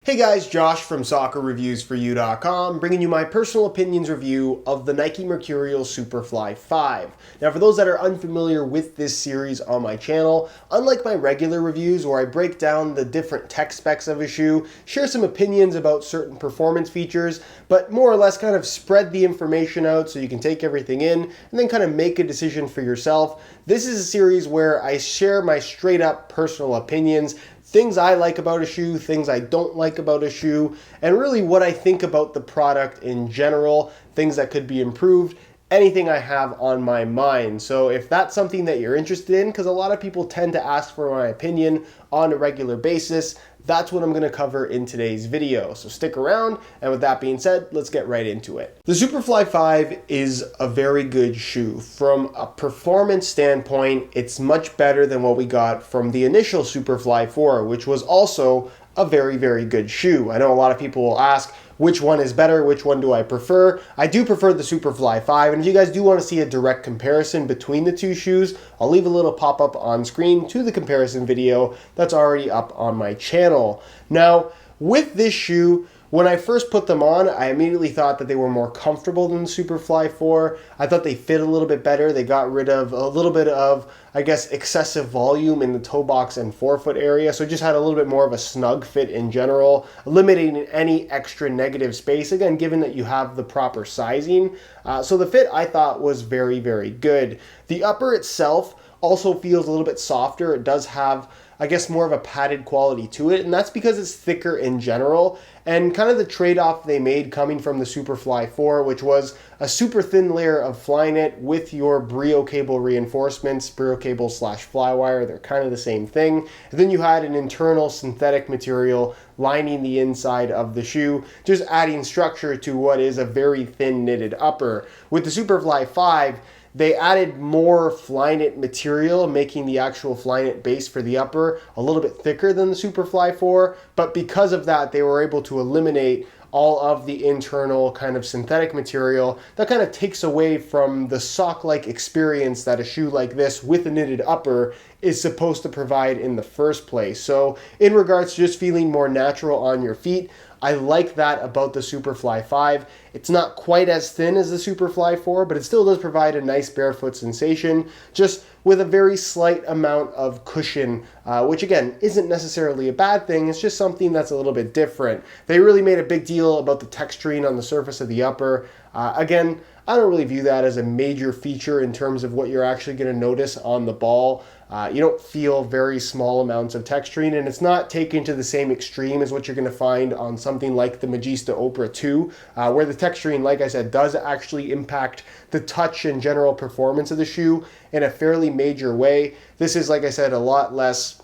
Hey guys, Josh from SoccerReviewsForYou.com, bringing you my personal opinions review of the Nike Mercurial Superfly 5. Now for those that are unfamiliar with this series on my channel, unlike my regular reviews where I break down the different tech specs of a shoe, share some opinions about certain performance features, but more or less kind of spread the information out so you can take everything in and then kind of make a decision for yourself. This is a series where I share my straight up personal opinions, things I like about a shoe, things I don't like about a shoe, and really what I think about the product in general, things that could be improved, anything I have on my mind. So if that's something that you're interested in, because a lot of people tend to ask for my opinion on a regular basis, that's what I'm going to cover in today's video. So stick around, and with that being said, let's get right into it. The Superfly 5 is a very good shoe. From a performance standpoint, it's much better than what we got from the initial Superfly 4, which was also a very, very good shoe. I know a lot of people will ask, which one is better? Which one do I prefer? I do prefer the Superfly 5, and if you guys do want to see a direct comparison between the two shoes, I'll leave a little pop-up on screen to the comparison video that's already up on my channel. Now, with this shoe, when I first put them on, I immediately thought that they were more comfortable than the Superfly 4. I thought they fit a little bit better. They got rid of a little bit of, I guess, excessive volume in the toe box and forefoot area. So it just had a little bit more of a snug fit in general, eliminating any extra negative space, again, given that you have the proper sizing. So the fit I thought was very, very good. The upper itself also feels a little bit softer. It does have, I guess, more of a padded quality to it, and that's because it's thicker in general. And kind of the trade-off they made coming from the Superfly 4, which was a super thin layer of Flyknit with your Brio cable reinforcements, Brio cable / Flywire, they're kind of the same thing. And then you had an internal synthetic material lining the inside of the shoe, just adding structure to what is a very thin knitted upper. With the Superfly 5, they added more Flyknit material, making the actual Flyknit base for the upper a little bit thicker than the Superfly 4, but because of that, they were able to eliminate all of the internal kind of synthetic material that kind of takes away from the sock-like experience that a shoe like this with a knitted upper is supposed to provide in the first place. So in regards to just feeling more natural on your feet, I like that about the Superfly 5. It's not quite as thin as the Superfly 4, but it still does provide a nice barefoot sensation, just with a very slight amount of cushion, which again, isn't necessarily a bad thing. It's just something that's a little bit different. They really made a big deal about the texturing on the surface of the upper. Again, I don't really view that as a major feature in terms of what you're actually going to notice on the ball. You don't feel very small amounts of texturing, and it's not taken to the same extreme as what you're going to find on something like the Magista Opera 2, where the texturing, like I said, does actually impact the touch and general performance of the shoe in a fairly major way. This is, like I said, a lot less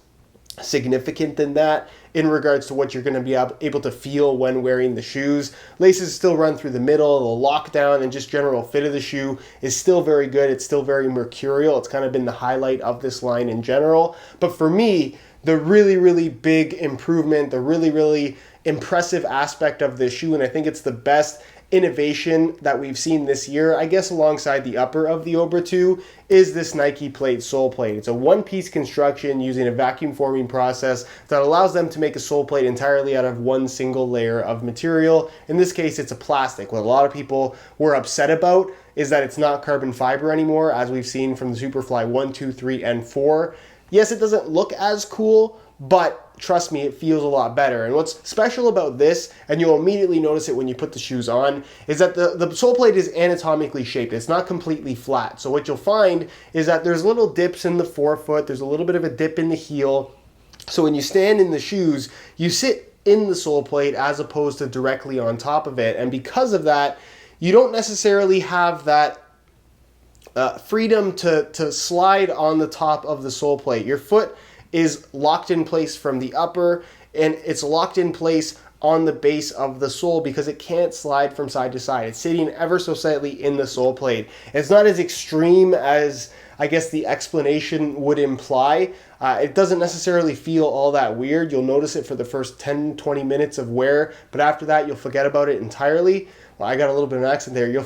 significant than that in regards to what you're going to be able to feel when wearing the shoes. Laces still run through the middle, the lockdown and just general fit of the shoe is still very good. It's still very mercurial. It's kind of been the highlight of this line in general. But for me, the really, really big improvement, the really, really impressive aspect of this shoe, and I think it's the best innovation that we've seen this year, I guess alongside the upper of the Opera 2, is this Nike plate sole plate. It's a one-piece construction using a vacuum forming process that allows them to make a sole plate entirely out of one single layer of material. In this case, it's a plastic. What a lot of people were upset about is that it's not carbon fiber anymore, as we've seen from the Superfly 1, 2, 3, and 4. Yes, it doesn't look as cool, but trust me, it feels a lot better. And what's special about this, and you'll immediately notice it when you put the shoes on, is that the sole plate is anatomically shaped. It's not completely flat. So what you'll find is that there's little dips in the forefoot. There's a little bit of a dip in the heel. So when you stand in the shoes, you sit in the sole plate as opposed to directly on top of it. And because of that, you don't necessarily have that freedom to slide on the top of the sole plate. Your foot is locked in place from the upper, and it's locked in place on the base of the sole because it can't slide from side to side. It's sitting ever so slightly in the sole plate. It's not as extreme as I guess the explanation would imply. It doesn't necessarily feel all that weird. You'll notice it for the first 10-20 minutes of wear, but after that you'll forget about it entirely. Well, I got a little bit of an accent there. You'll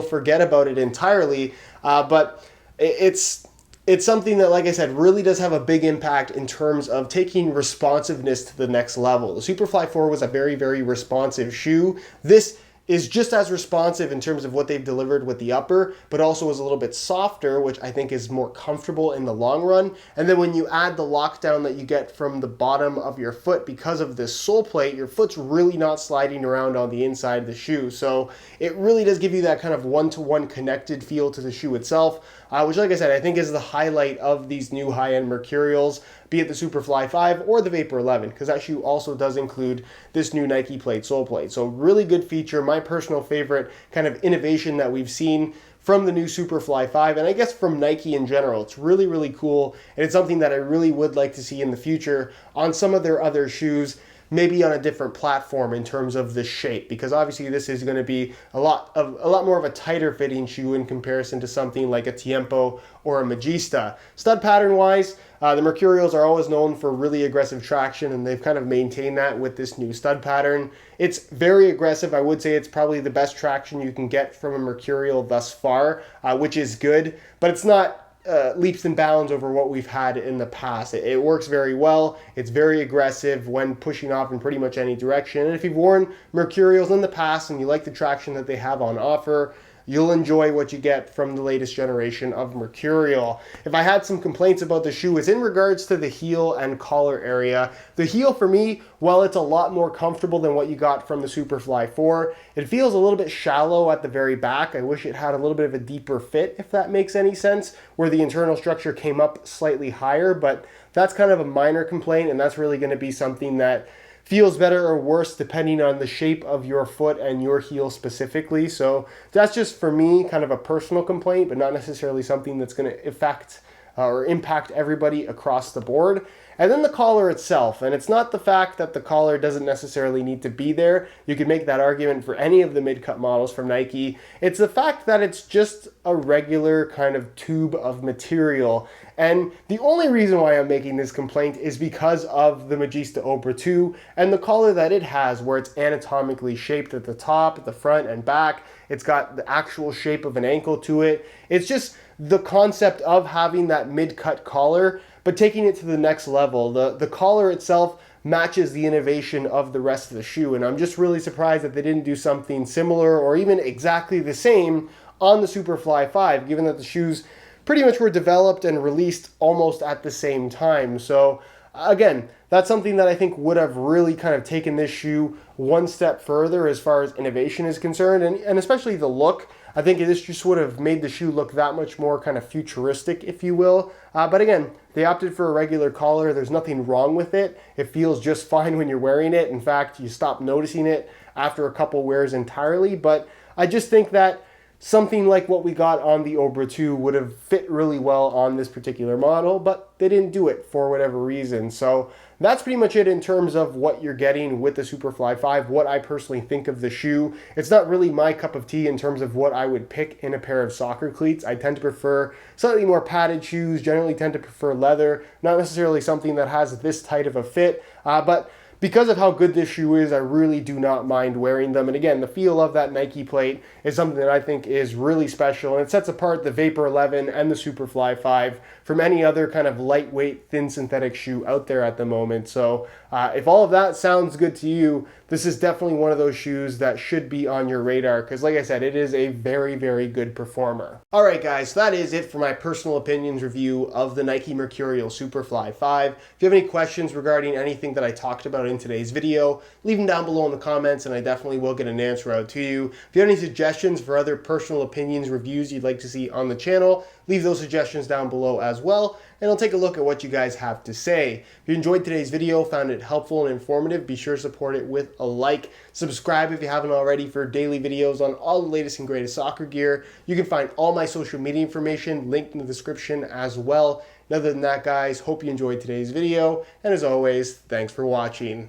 forget about it entirely. But it's it's something that, like I said, really does have a big impact in terms of taking responsiveness to the next level. The Superfly 4 was a very, very responsive shoe. This is just as responsive in terms of what they've delivered with the upper, but also is a little bit softer, which I think is more comfortable in the long run. And then when you add the lockdown that you get from the bottom of your foot because of this sole plate, your foot's really not sliding around on the inside of the shoe. So it really does give you that kind of one-to-one connected feel to the shoe itself, which, like I said, I think is the highlight of these new high-end Mercurials, be it the Superfly 5 or the Vapor 11, because that shoe also does include this new Nike plate sole plate. So really good feature, my personal favorite kind of innovation that we've seen from the new Superfly 5, and I guess from Nike in general. It's really, really cool, and it's something that I really would like to see in the future on some of their other shoes, maybe on a different platform in terms of the shape, because obviously this is going to be a lot more of a tighter fitting shoe in comparison to something like a Tiempo or a Magista. Stud pattern wise, the Mercurials are always known for really aggressive traction, and they've kind of maintained that with this new stud pattern. It's very aggressive. I would say it's probably the best traction you can get from a Mercurial thus far, which is good, but it's not leaps and bounds over what we've had in the past. It works very well. It's very aggressive when pushing off in pretty much any direction. And if you've worn Mercurials in the past and you like the traction that they have on offer, you'll enjoy what you get from the latest generation of Mercurial. If I had some complaints about the shoe, it's in regards to the heel and collar area. The heel for me, while it's a lot more comfortable than what you got from the Superfly 4, it feels a little bit shallow at the very back. I wish it had a little bit of a deeper fit, if that makes any sense, where the internal structure came up slightly higher, but that's kind of a minor complaint, and that's really going to be something that feels better or worse depending on the shape of your foot and your heel specifically. So that's just, for me, kind of a personal complaint, but not necessarily something that's going to affect or impact everybody across the board. And then the collar itself, and it's not the fact that the collar doesn't necessarily need to be there. You could make that argument for any of the mid-cut models from Nike. It's the fact that it's just a regular kind of tube of material. And the only reason why I'm making this complaint is because of the Magista Obra 2 and the collar that it has, where it's anatomically shaped at the top, at the front, and back. It's got the actual shape of an ankle to it. It's just the concept of having that mid-cut collar, but taking it to the next level. The collar itself matches the innovation of the rest of the shoe, and I'm just really surprised that they didn't do something similar or even exactly the same on the Superfly 5, given that the shoes pretty much were developed and released almost at the same time. So again, that's something that I think would have really kind of taken this shoe one step further as far as innovation is concerned, and especially the look. I think this just would have made the shoe look that much more kind of futuristic, if you will. But again, they opted for a regular collar. There's nothing wrong with it. It feels just fine when you're wearing it. In fact, you stop noticing it after a couple wears entirely. But I just think that something like what we got on the Obra 2 would have fit really well on this particular model, but they didn't do it for whatever reason. So that's pretty much it in terms of what you're getting with the Superfly 5, what I personally think of the shoe. It's not really my cup of tea in terms of what I would pick in a pair of soccer cleats. I tend to prefer slightly more padded shoes, generally tend to prefer leather, not necessarily something that has this tight of a fit, but because of how good this shoe is, I really do not mind wearing them. And again, the feel of that Nike plate is something that I think is really special, and it sets apart the Vapor 11 and the Superfly 5 from any other kind of lightweight, thin synthetic shoe out there at the moment. So if all of that sounds good to you, this is definitely one of those shoes that should be on your radar, because like I said, it is a very, very good performer. All right, guys, so that is it for my personal opinions review of the Nike Mercurial Superfly 5. If you have any questions regarding anything that I talked about in today's video, leave them down below in the comments, and I definitely will get an answer out to you. If you have any suggestions for other personal opinions reviews you'd like to see on the channel, leave those suggestions down below as well, and I'll take a look at what you guys have to say. If you enjoyed today's video, found it helpful and informative, be sure to support it with a like. Subscribe if you haven't already for daily videos on all the latest and greatest soccer gear. You can find all my social media information linked in the description as well. And other than that, guys, hope you enjoyed today's video, and as always, thanks for watching.